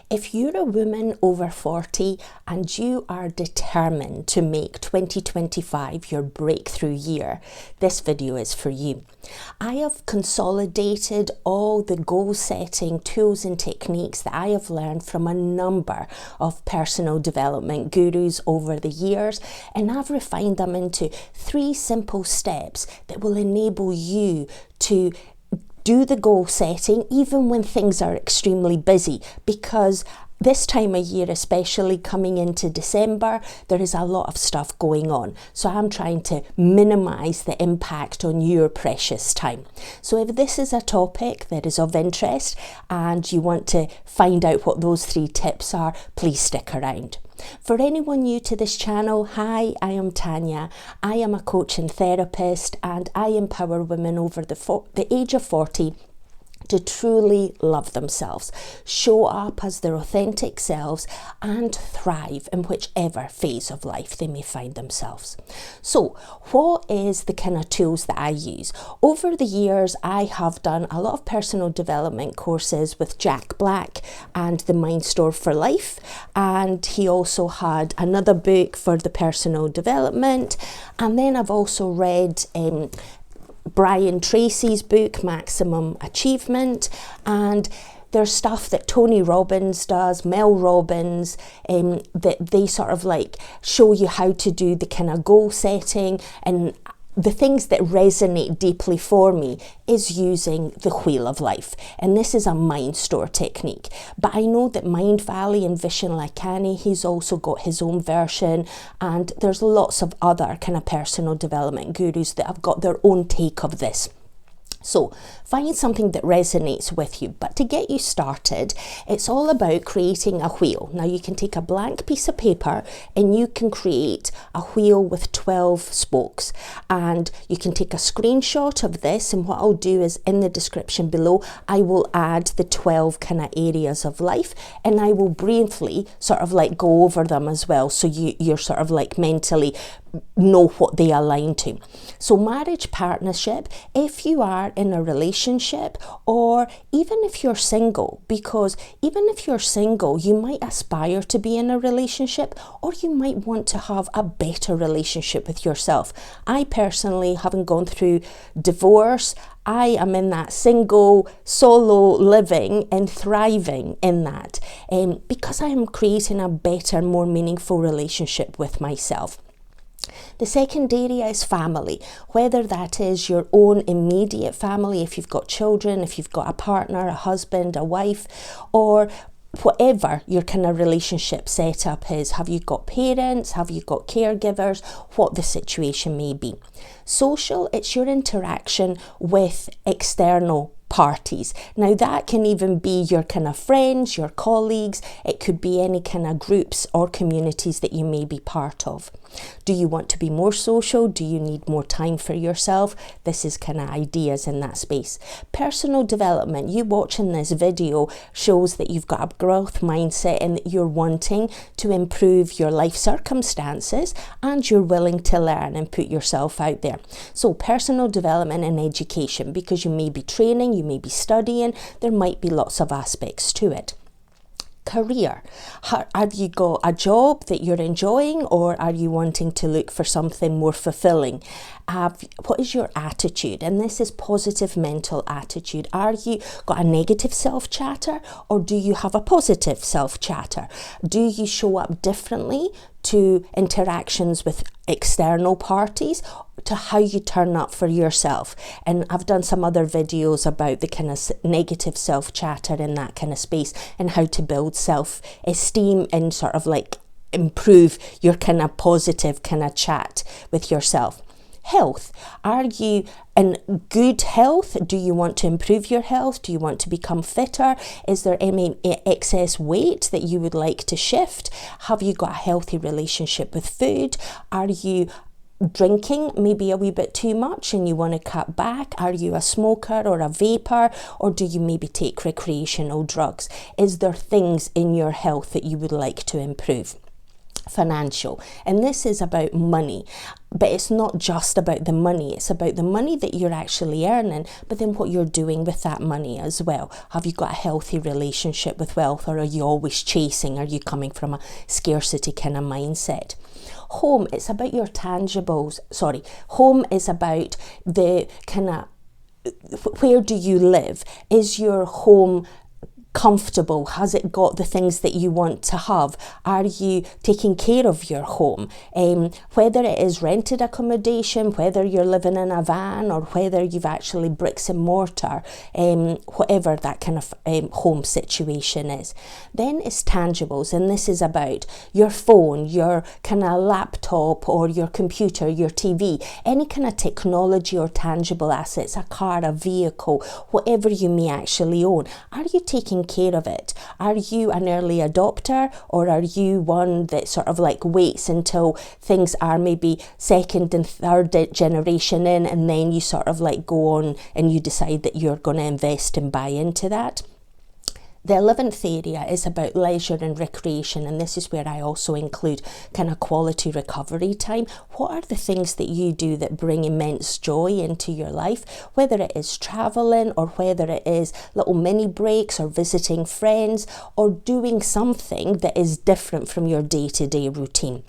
If you're a woman over 40 and you are determined to make 2025 your breakthrough year, this video is for you. I have consolidated all the goal setting tools and techniques that I have learned from a number of personal development gurus over the years, and I've refined them into 3 simple steps that will enable you to do the goal setting even when things are extremely busy, because this time of year, especially coming into December, there is a lot of stuff going on. So I'm trying to minimize the impact on your precious time. So if this is a topic that is of interest and you want to find out what those 3 tips are, please stick around. For anyone new to this channel, hi, I am Tanya. I am a coach and therapist, and I empower women over the age of 40 to truly love themselves, show up as their authentic selves, and thrive in whichever phase of life they may find themselves. So what is the kind of tools that I use? Over the years, I have done a lot of personal development courses with Jack Black and the Mind Store for Life, and he also had another book for the personal development. And then I've also read Tracy's book, Maximum Achievement, and there's stuff that Tony Robbins does, Mel Robbins, that they sort of like show you how to do the kind of goal setting. And the things that resonate deeply for me is using the Wheel of Life. And this is a mind store technique. But I know that Mind Valley and Vishen Lakhiani, he's also got his own version. And there's lots of other kind of personal development gurus that have got their own take of this. So find something that resonates with you. But to get you started, it's all about creating a wheel. Now you can take a blank piece of paper and you can create a wheel with 12 spokes. And you can take a screenshot of this, and what I'll do is in the description below, I will add the 12 kind of areas of life, and I will briefly sort of like go over them as well, so you're sort of like mentally know what they align to. So marriage, partnership, if you are in a relationship, or even if you're single, because even if you're single, you might aspire to be in a relationship, or you might want to have a better relationship with yourself. I personally, haven't gone through divorce, I am in that single, solo living and thriving in that, because I am creating a better, more meaningful relationship with myself. The second area is family, whether that is your own immediate family, if you've got children, if you've got a partner, a husband, a wife, or whatever your kind of relationship setup is. Have you got parents? Have you got caregivers? What the situation may be. Social, it's your interaction with external parties. Now that can even be your kind of friends, your colleagues. It could be any kind of groups or communities that you may be part of. Do you want to be more social? Do you need more time for yourself? This is kind of ideas in that space. Personal development, you watching this video shows that you've got a growth mindset and that you're wanting to improve your life circumstances, and you're willing to learn and put yourself out there. So personal development and education, because you may be training, you may be studying, there might be lots of aspects to it. Career, have you got a job that you're enjoying, or are you wanting to look for something more fulfilling? What is your attitude? And this is positive mental attitude. Are you got a negative self-chatter, or do you have a positive self-chatter? Do you show up differently to interactions with external parties, to how you turn up for yourself? And I've done some other videos about the kind of negative self-chatter in that kind of space, and how to build self-esteem and sort of like improve your kind of positive kind of chat with yourself. Health, are you in good health? Do you want to improve your health? Do you want to become fitter? Is there any excess weight that you would like to shift? Have you got a healthy relationship with food? Are you drinking maybe a wee bit too much and you want to cut back? Are you a smoker or a vapor, or do you maybe take recreational drugs? Is there things in your health that you would like to improve? financial. And this is about money, but it's not just about the money. It's about the money that you're actually earning, but then what you're doing with that money as well. Have you got a healthy relationship with wealth, or are you always chasing? Are you coming from a scarcity kind of mindset? Home, it's about your tangibles. Home is about the kind of, where do you live? Is your home comfortable? Has it got the things that you want to have? Are you taking care of your home? Whether it is rented accommodation, whether you're living in a van, or whether you've actually bricks and mortar, whatever that kind of home situation is. Then it's tangibles, and this is about your phone, your kind of laptop, or your computer, your TV, any kind of technology or tangible assets, a car, a vehicle, whatever you may actually own. Are you taking care of it? Are you an early adopter, or are you one that sort of like waits until things are maybe second and third generation in, and then you sort of like go on and you decide that you're going to invest and buy into that? The 11th area is about leisure and recreation, and this is where I also include kind of quality recovery time. What are the things that you do that bring immense joy into your life, whether it is traveling, or whether it is little mini breaks, or visiting friends, or doing something that is different from your day-to-day routine.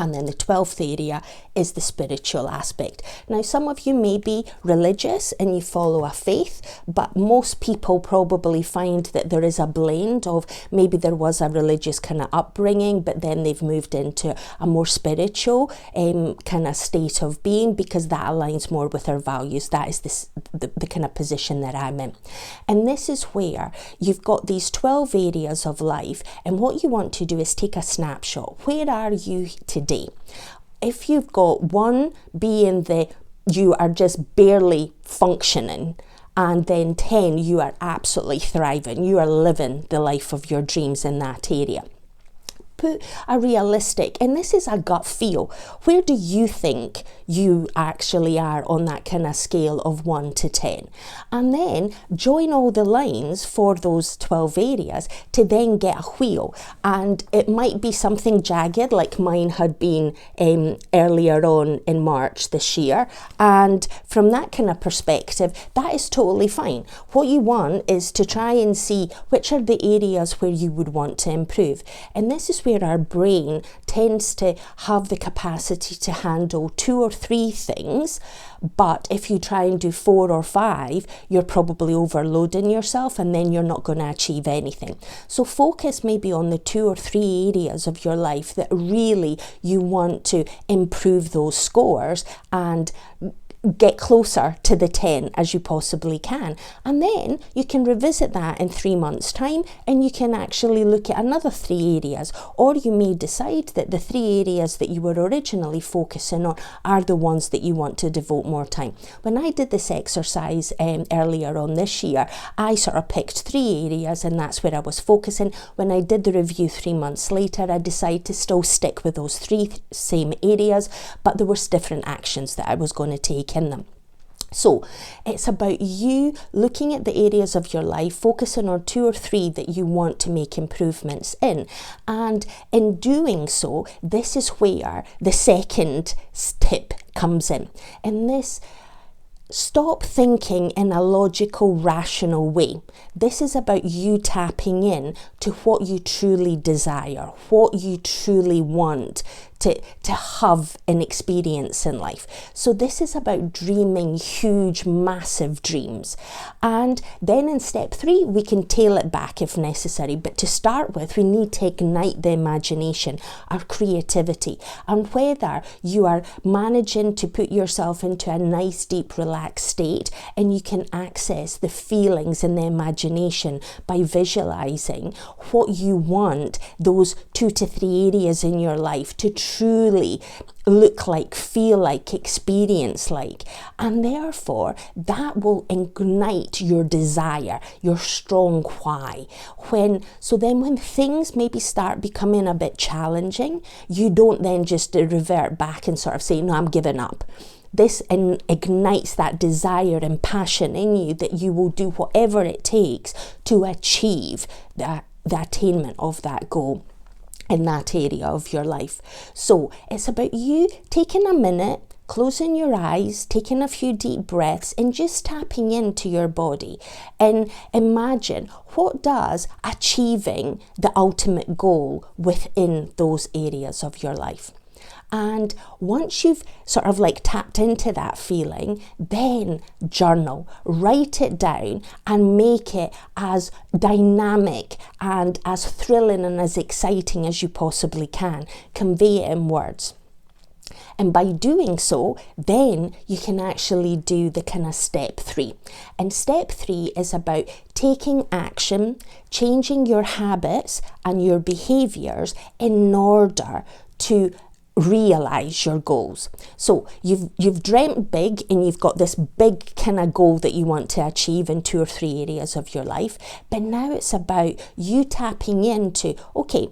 And then the 12th area is the spiritual aspect. Now, some of you may be religious and you follow a faith, but most people probably find that there is a blend of maybe there was a religious kind of upbringing, but then they've moved into a more spiritual kind of state of being, because that aligns more with their values. That is the kind of position that I'm in. And this is where you've got these 12 areas of life, and what you want to do is take a snapshot. Where are you today? If you've got 1 being that you are just barely functioning, and then 10, you are absolutely thriving, you are living the life of your dreams in that area. Put a realistic, and this is a gut feel, where do you think you actually are on that kind of scale of 1 to 10? And then join all the lines for those 12 areas to then get a wheel. And it might be something jagged, like mine had been earlier on in March this year. And from that kind of perspective, that is totally fine. What you want is to try and see which are the areas where you would want to improve. And this is where our brain tends to have the capacity to handle 2 or 3 things, but if you try and do 4 or 5, you're probably overloading yourself, and then you're not going to achieve anything. So focus maybe on the 2 or 3 areas of your life that really you want to improve those scores and get closer to the 10 as you possibly can. And then you can revisit that in 3 months' time, and you can actually look at another 3 areas, or you may decide that the 3 areas that you were originally focusing on are the ones that you want to devote more time. When I did this exercise earlier on this year, I sort of picked 3 areas, and that's where I was focusing. When I did the review 3 months later, I decided to still stick with those 3 same areas, but there was different actions that I was going to take in them. So it's about you looking at the areas of your life, focusing on 2 or 3 that you want to make improvements in. And in doing so, this is where the second tip comes in. And this, stop thinking in a logical, rational way. This is about you tapping in to what you truly desire, what you truly want to have an experience in life. So this is about dreaming huge, massive dreams. And then in step 3, we can tail it back if necessary. But to start with, we need to ignite the imagination, our creativity. And whether you are managing to put yourself into a nice, deep, relaxed state, and you can access the feelings and the imagination by visualizing what you want those 2 to 3 areas in your life to truly look like, feel like, experience like. And therefore, that will ignite your desire, your strong why. So then when things maybe start becoming a bit challenging, you don't then just revert back and sort of say, no, I'm giving up. This ignites that desire and passion in you that you will do whatever it takes to achieve the attainment of that goal. in that area of your life. So it's about you taking a minute, closing your eyes, taking a few deep breaths, and just tapping into your body. And imagine, what does achieving the ultimate goal within those areas of your life? And once you've sort of like tapped into that feeling, then journal, write it down, and make it as dynamic and as thrilling and as exciting as you possibly can. Convey it in words. And by doing so, then you can actually do the kind of step 3. And step 3 is about taking action, changing your habits and your behaviors in order to realize your goals. So you've dreamt big, and you've got this big kind of goal that you want to achieve in 2 or 3 areas of your life. But now it's about you tapping into, okay,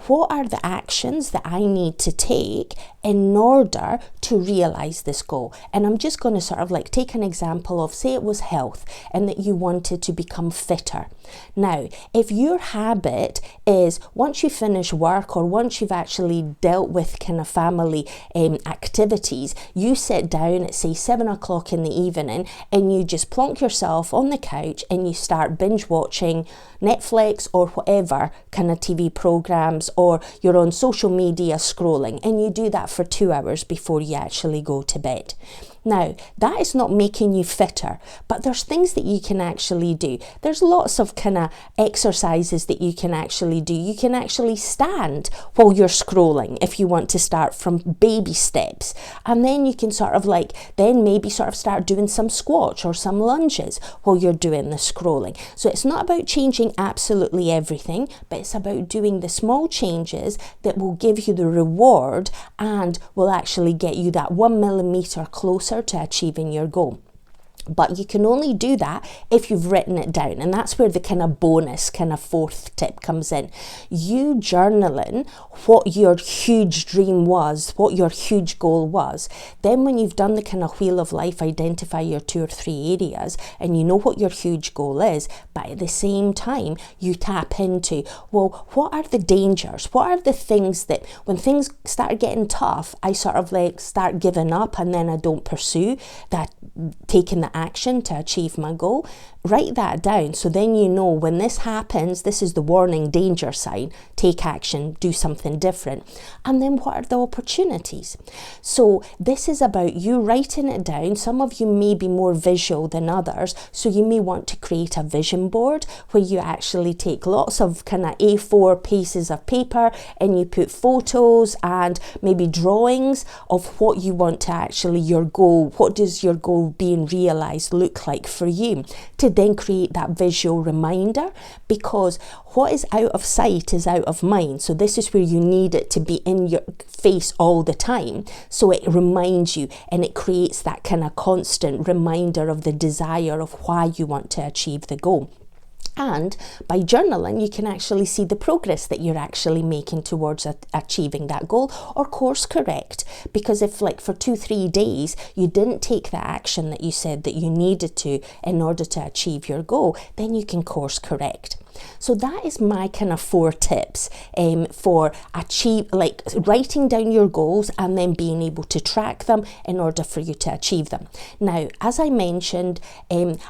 what are the actions that I need to take in order to realize this goal? And I'm just going to sort of like take an example of, say it was health, and that you wanted to become fitter. Now, if your habit is, once you finish work or once you've actually dealt with kind of family activities, you sit down at say 7 o'clock in the evening and you just plonk yourself on the couch and you start binge watching Netflix or whatever kind of TV programs, or you're on social media scrolling, and you do that for 2 hours before you actually go to bed. Now, that is not making you fitter, but there's things that you can actually do. There's lots of kind of exercises that you can actually do. You can actually stand while you're scrolling if you want to start from baby steps. And then you can sort of like, then maybe sort of start doing some squats or some lunges while you're doing the scrolling. So it's not about changing absolutely everything, but it's about doing the small changes that will give you the reward and will actually get you that 1 millimeter closer to achieving your goal. But you can only do that if you've written it down. And that's where the kind of bonus, kind of 4th tip comes in. You journaling what your huge dream was, what your huge goal was. Then when you've done the kind of wheel of life, identify your 2 or 3 areas and you know what your huge goal is. But at the same time, you tap into, well, what are the dangers? What are the things that when things start getting tough, I sort of like start giving up and then I don't pursue that, taking the action to achieve my goal. Write that down, so then you know when this happens, this is the warning danger sign. Take action, do something different. And then what are the opportunities? So this is about you writing it down. Some of you may be more visual than others, so you may want to create a vision board where you actually take lots of kind of A4 pieces of paper and you put photos and maybe drawings of what you want to actually, your goal, what does your goal being realized look like for you, to then create that visual reminder, because what is out of sight is out of mind. So this is where you need it to be in your face all the time, so it reminds you and it creates that kind of constant reminder of the desire of why you want to achieve the goal. And by journaling, you can actually see the progress that you're actually making towards achieving that goal, or course correct. Because if like for 2-3 days, you didn't take the action that you said that you needed to in order to achieve your goal, then you can course correct. So that is my kind of 4 tips for writing down your goals and then being able to track them in order for you to achieve them. Now, as I mentioned,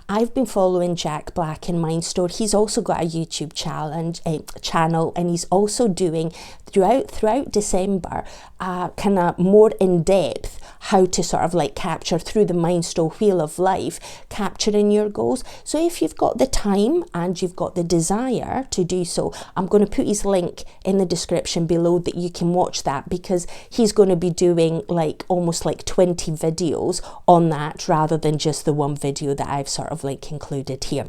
I've been following Jack Black in Mind Store. He's also got a YouTube channel, and he's also doing throughout December kind of more in depth how to sort of like capture through the Mind Store wheel of life, capturing your goals. So if you've got the time and you've got the desire to do so, I'm going to put his link in the description below that you can watch that, because he's going to be doing like almost like 20 videos on that rather than just the one video that I've sort of like included here.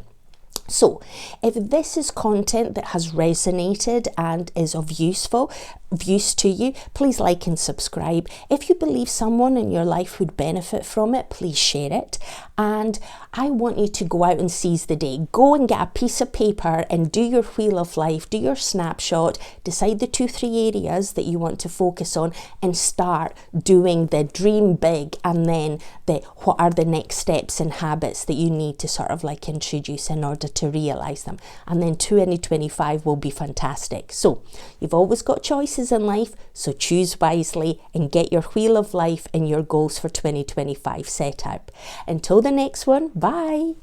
So if this is content that has resonated and is of useful, of use to you, please like and subscribe. If you believe someone in your life would benefit from it, please share it. And I want you to go out and seize the day. Go and get a piece of paper and do your wheel of life, do your snapshot, decide the 2-3 areas that you want to focus on, and start doing the dream big, and then what are the next steps and habits that you need to sort of like introduce in order to realize them. And then 2025 will be fantastic. So you've always got choices in life, so choose wisely and get your wheel of life and your goals for 2025 set up. Until the next one, bye.